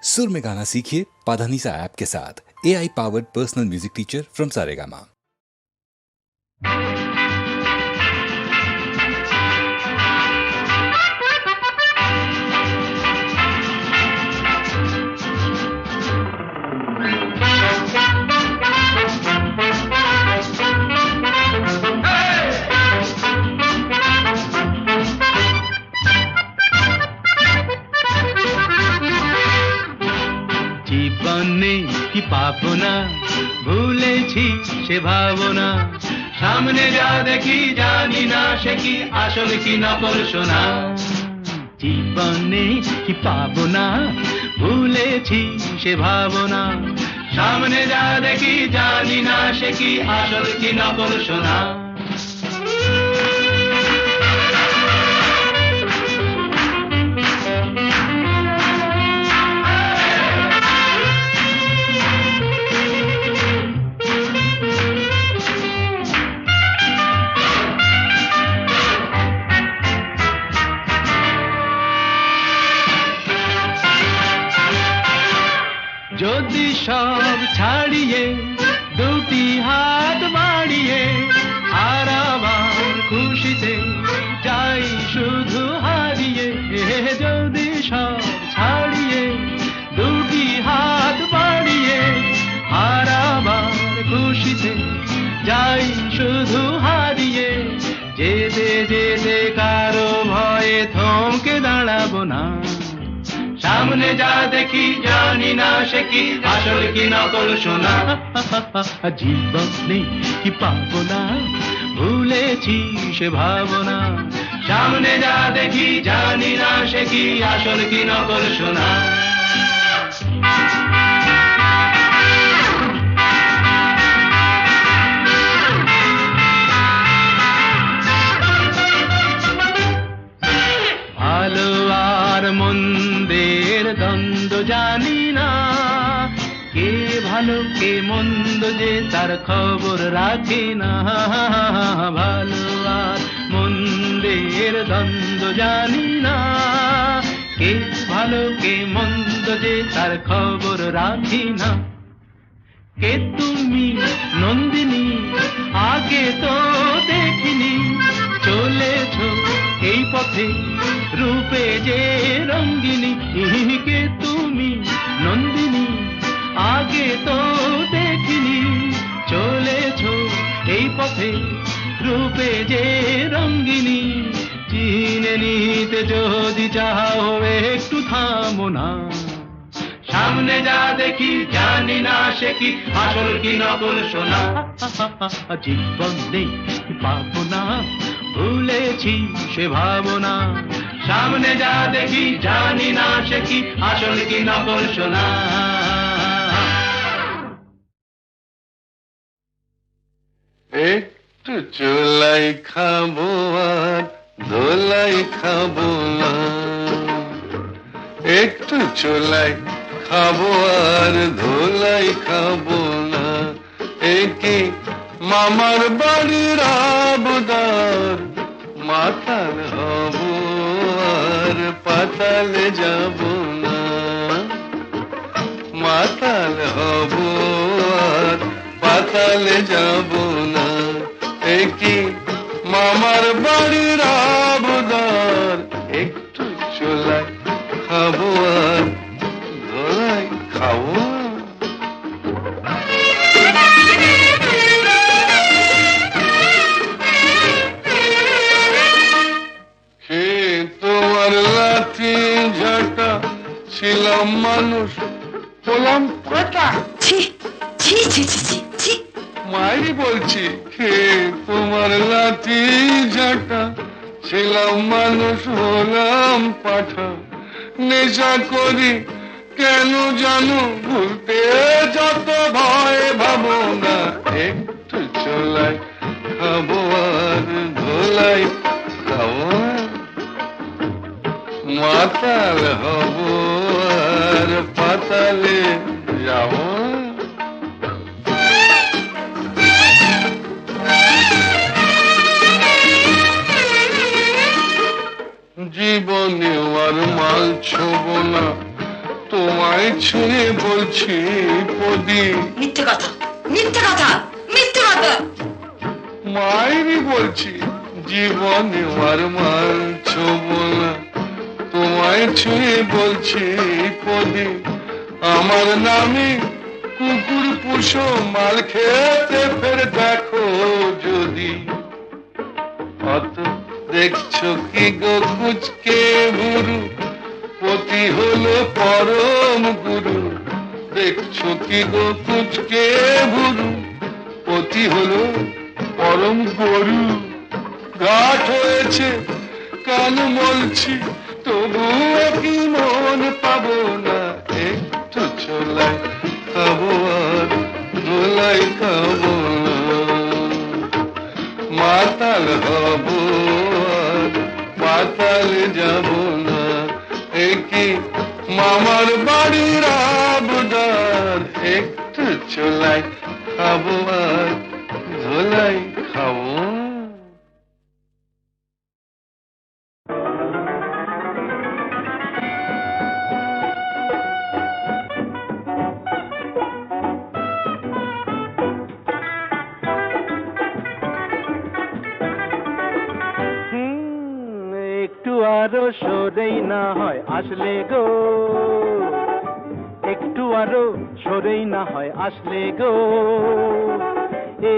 सुर में गाना सीखिए पाधानीसा ऐप के साथ। AI powered personal music teacher from Saregama. জীবনে কি পাবো না, ভুলেছি সে ভাবনা। সামনে যা দেখি জানি না সে কি আসল কি নকল সোনা। জীবনে কি পাবো না, ভুলেছি সে ভাবনা। সামনে যা দেখি জানি না সে কি আসল কি নকল সোনা। যদি সব ছাড়িয়ে দুটি হাত বাড়িয়ে আর আবার খুশিতে যাই শুধু হারিয়ে। যদি সব ছাড়িয়ে দুটি হাত বাড়িয়ে আর আবার খুশিতে যাই শুধু হারিয়ে। যেতে যেতে কারো ভয়ে থমকে দাঁড়াবো না। সামনে যা দেখি জানি না সে কি আসল কি নকল সোনা। জীবনে কি পাবো না, ভুলেছি সে ভাবনা। সামনে যা দেখি জানি না সে কি আসল কি নকল সোনা। ভালো আর মন্দের দ্বন্দ্ব জানি না, কে ভালো কে মন্দ যে তার খবর রাখে না। ভালো আর মন্দের দ্বন্দ্ব জানি না, কে ভালো কে মন্দ যে তার খবর রাখি না। কে তুমি নন্দিনী আগে তো দেখিনি, চলেছো এই পথে রূপে যে রঙ্গিনী। কে তুমি নন্দিনী আগে তো দেখিনি, চলেছো এই পথে রূপে যে রঙ্গিনী। চিনে নিতে যদি চাও একটু থামো না। সামনে যা দেখি জানি না সে কি আসল কি নকল সোনা। জীবনে কি পাবো না, ভুলেছি সে ভাবনা। সামনে যা দেখি জানি না সে কি আসল কি নকল সোনা। একটু চোলাই খাবো আর দোলাই খাবো না। একটু চোলাই খাবো আর ধোলাই খাবো না। একে মামার বাড়ির আবদার, মাতাল হব আর পাতালে যাব না। মাতাল হব আর পাতালে যাব না। একে মামার বাড়ির আবদার, একটু চোলাই খাবো আর ধোলাই খাবো। তোমার লাঠি ঝাঁটা ছিলাম মানুষ হলাম কাটা। মায়েরই বলছি, হে তোমার লাঠি ঝাঁটা ছিলাম মানুষ হলাম পাঠা। নেশা করি কেন জানো ভুলতে যত ভয় ভাবো না। একটু চোলাই খাবো আর ধোলাই খাবো। মাতাল হব আর পাতালে যাব। জীবনে আর মাল ছোব না, তোমার তোমায় ছুঁয়ে বলছি প্রদীপ। মিথ্যে কথা, মিথ্যে কথা, মিথ্যে কথা। মায়েরই বলছি, জীবনে আর মানছো না। তোমায় ছুঁয়ে বলছি প্রদীপ, আমার নামে কুকুর পুষো, মাল খেতে ফের দেখো যদি। অত দেখছো কি গো কুচকে বুড়ু, পতি হলো পরম গুরু। দেখছো কি গো কুচকে বুড়ু, পতি হলো পরম গরু। ঘাট হয়েছে কান মলছি, তবুও কি মন পাবো না। একটু ছোলাই খাবো আর ধোলাই খাবো না। মাতাল হব আর পাতাল যাব না। একই মামার বাড়ির আবদার, একটু ছোলাই খাবো আর ধোলাই খাবো না। একটু আরো সরেই না হয় আসলে গো, একটু আরো সরেই না হয় আসলে গো,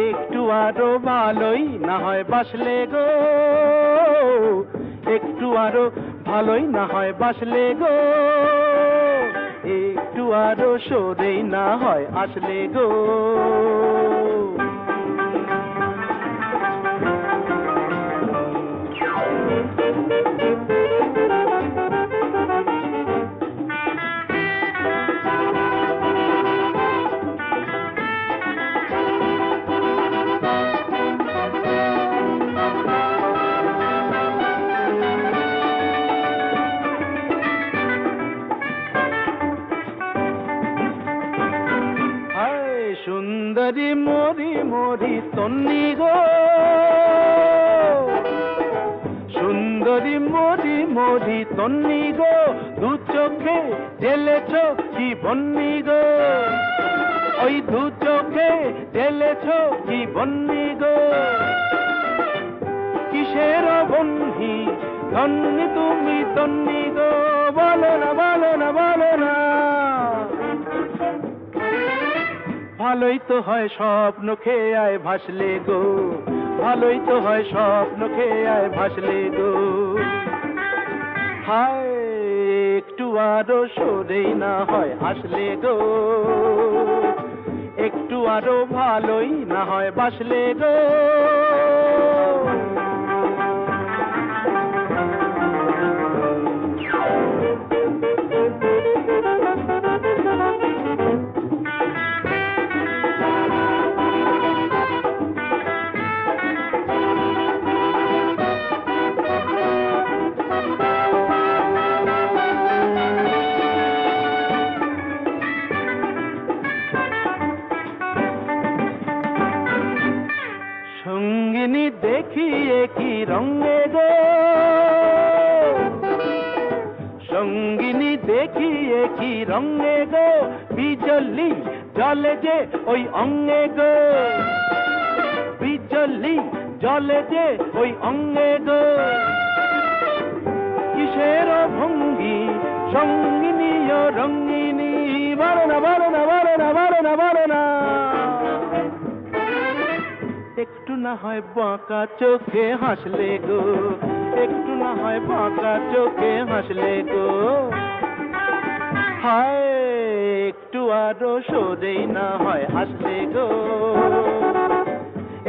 একটু আরো ভালোই না হয় বাসলে গো, একটু আরো ভালোই না হয় বাসলে গো, একটু আরো সরেই না হয় আসলে গো। সুন্দরী মরি মরি তন্নি গো, সুন্দরী মরি মরি তন্নি গো, দু চোখে ঢেলেছ কি বন্নি গো, ওই দু চোখে ঢেলেছ কি বন্নি গো। কিসের বন্ধি ধন্যি তুমি তন্নি গো, বলো না বলো না বলো না। ভালোই তো হয় স্বপ্ন খেয়ে আয় ভাসলে গো, ভালোই তো হয় স্বপ্ন খেয়ে আয় ভাসলে গো। হায় একটু আরো সরেই না হয় আসলে গো, একটু আরো ভালোই না হয় বাসলে গো। সঙ্গিনী দেখিয়ে কি রঙে গো, সঙ্গিনী দেখিয়ে কি রঙে গো, বিজলি জলে যে ওই অঙ্গে গো, বিজলি জলে যে ওই অঙ্গে গো। কিসের ভঙ্গি সঙ্গিনী ও রঙ্গিনী, বলো না বলো না বলো না বলো না বলো না। একটু না হয় বাঁকা চোখে হাসলে গো, একটু না হয় বাঁকা চোখে হাসলে গো। হায় একটু আরো সরেই না হয় আসলে গো,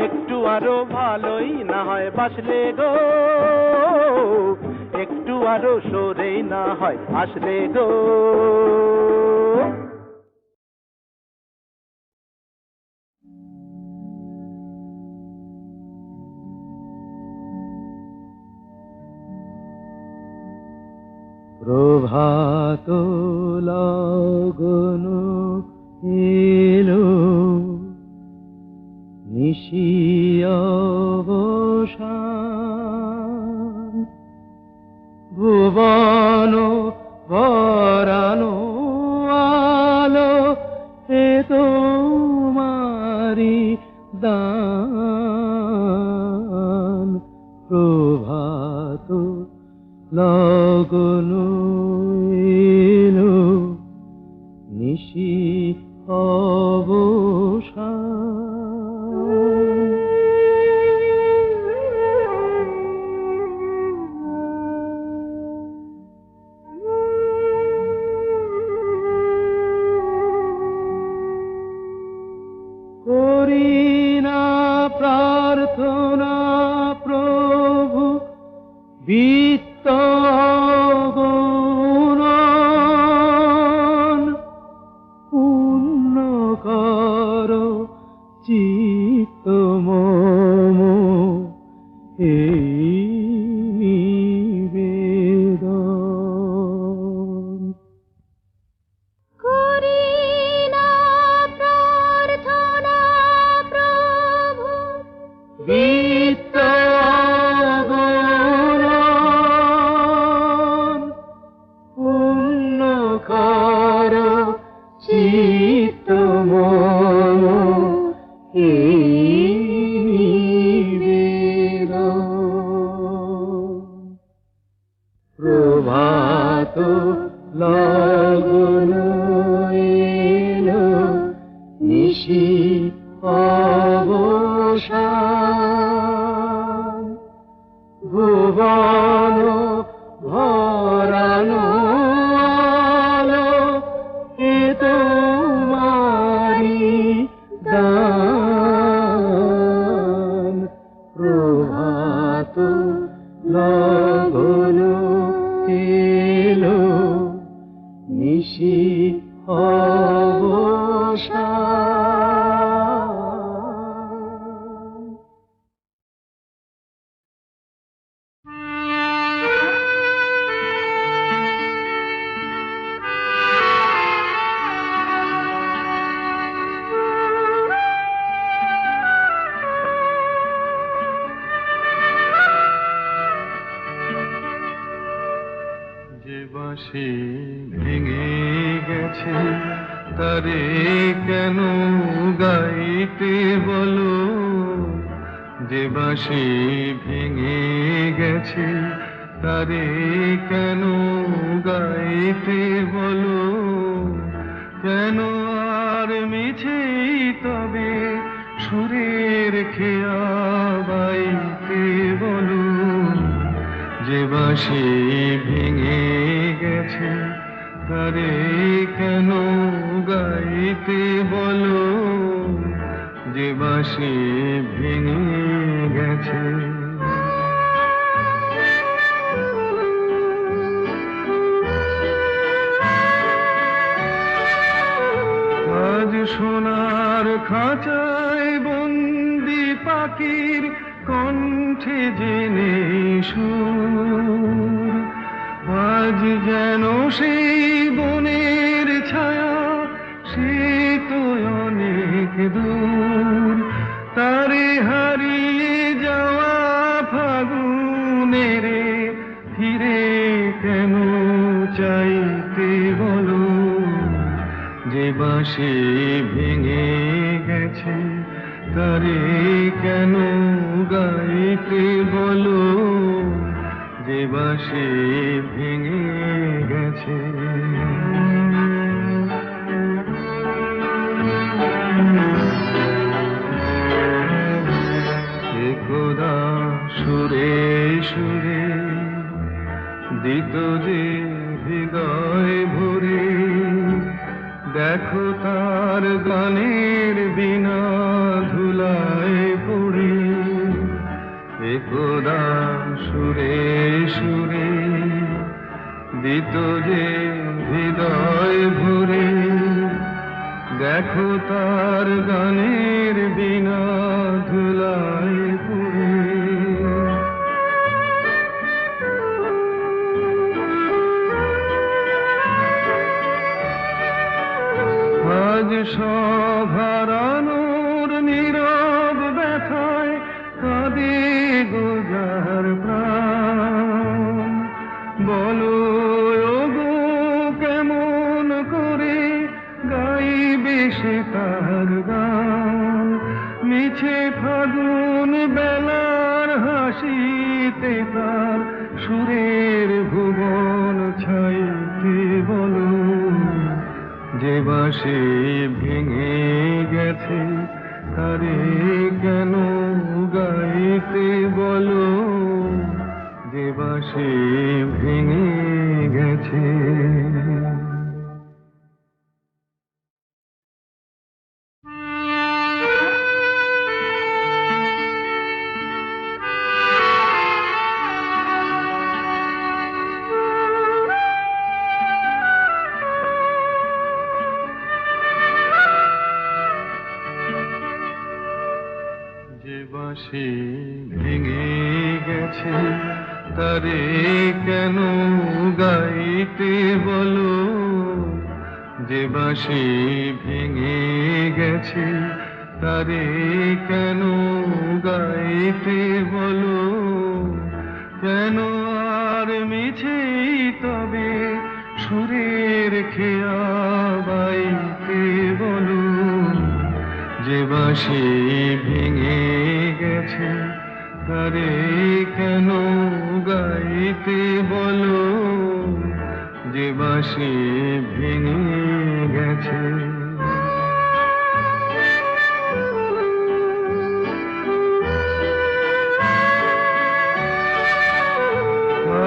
একটু আরো ভালোই না হয় বাসলে গো, একটু আরো সরেই না হয় আসলে গো। প্রভাত লগন এলো, নিশি অবসান, ভুবন ভরানো চিত্ত মম এই নিবেদন। প্রভাত লগন এলো, নিশি অবসান, ভুবন ভরানো আলো, এ তোমারি দান। প্রভাত লগন এলো, নিশি অবসান। যে বাঁশি ভেঙে গেছে তারে কেন গাইতে বলো, যে বাঁশি ভেঙে গেছে তারে কেন গাইতে বলো, কেন আর মিছেই তবে সুরের খেয়া বাইতে বলো, যে বাঁশি ভেঙে গেছে তারে কেন গাইতে বলো, যে বাঁশি ভেঙে গেছে। আজ সোনার খাঁচায় বন্দি পাখির কণ্ঠে জেনে সুর, আজ যেন সেই বনের ছায়া সে তো অনেক দূর, তারে হারিয়ে যাওয়া ফাগুনের ফিরে কেন চাইতে বলো, যে বাঁশি ভেঙে গেছে তারে কেন গাইতে বলো, যে বাঁশি ভেঙে গেছে। একদা সুরে সুরে দিত যে হৃদয় ভরে, দেখো তার গানের বিনা ধুলায় পড়ে। একদা সুরে সুরে দিত যে হৃদয় ভরে, দেখো তার গানের বিনা ধুলায় পড়ে। আজ সভারানোর নীরব ব্যথায় কাঁদে গোজার প্রাণ, বলো ওগো কেমন করে গাইবে সে তার গান, মিছে ফাগুন বেলার হাসিতে তার সুরের ভুবন ছাইতে বলো, যে বাঁশি ভেঙে গেছে তারে কেন গাইতে বলো, যে বাঁশি ভেঙে গেছে। যে বাঁশি ভেঙে গেছে তারে কেন গাইতে বলো, যে বাঁশি ভেঙে গেছে তারে কেন গাইতে বলো, কেন আর মিছেই তবে সুরের খেয়া বাইতে যে বাঁশি ভেঙে গেছে তারে কেন গাইতে বলো, যে বাঁশি ভেঙে গেছে।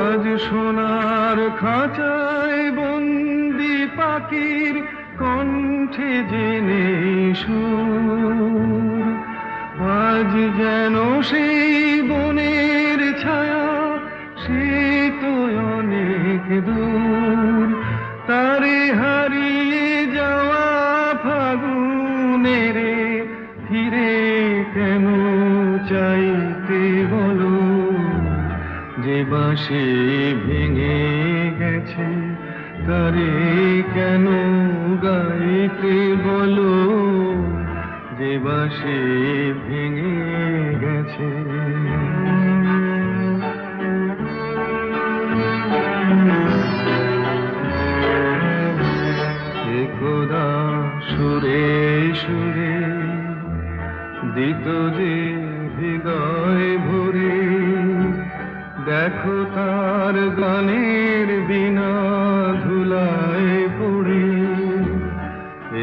আজ সোনার খাঁচায় বন্দি পাখির কণ্ঠে জেনে সুর, আজ যেন সেই বনের ছায়া সে তো অনেক দূর, তারে হারিয়ে যাওয়া ফাগুনের ফিরে কেন চাইতে বলো, যে বাঁশি ভেঙে গেছে তারে কেন গাইতে বলো, যে বাঁশি ভেঙে গেছে। একদা সুরে সুরে দিত যে হৃদয় ভরে, দেখো তার গানের বিনা ধুলায় পড়ে।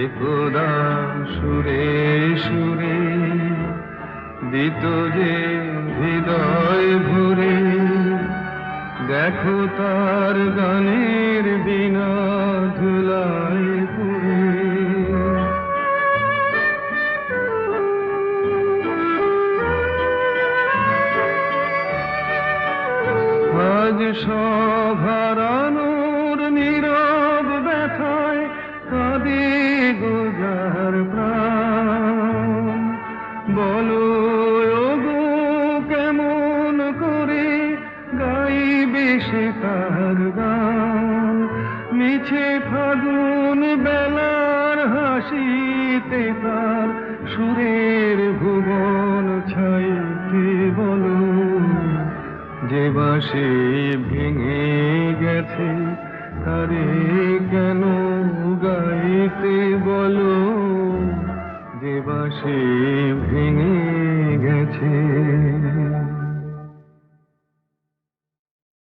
একদা সুরে সুরে দিত যে হৃদয় ভরে, দেখো তার গানের বিনা ধুলায় পড়ে। আজ সব হারানোর নীরব ব্যথায় কাঁদে গোজার প্রাণ, বলো ওগো কেমন করে গাইবে সে তার গান, মিছে ফাগুন বেলার হাসিতে তার সুরের ভুবন ছাইতে বলো, যে বাঁশি ভেঙে গেছে তারে কেন গাইতে বলো, যে বাঁশি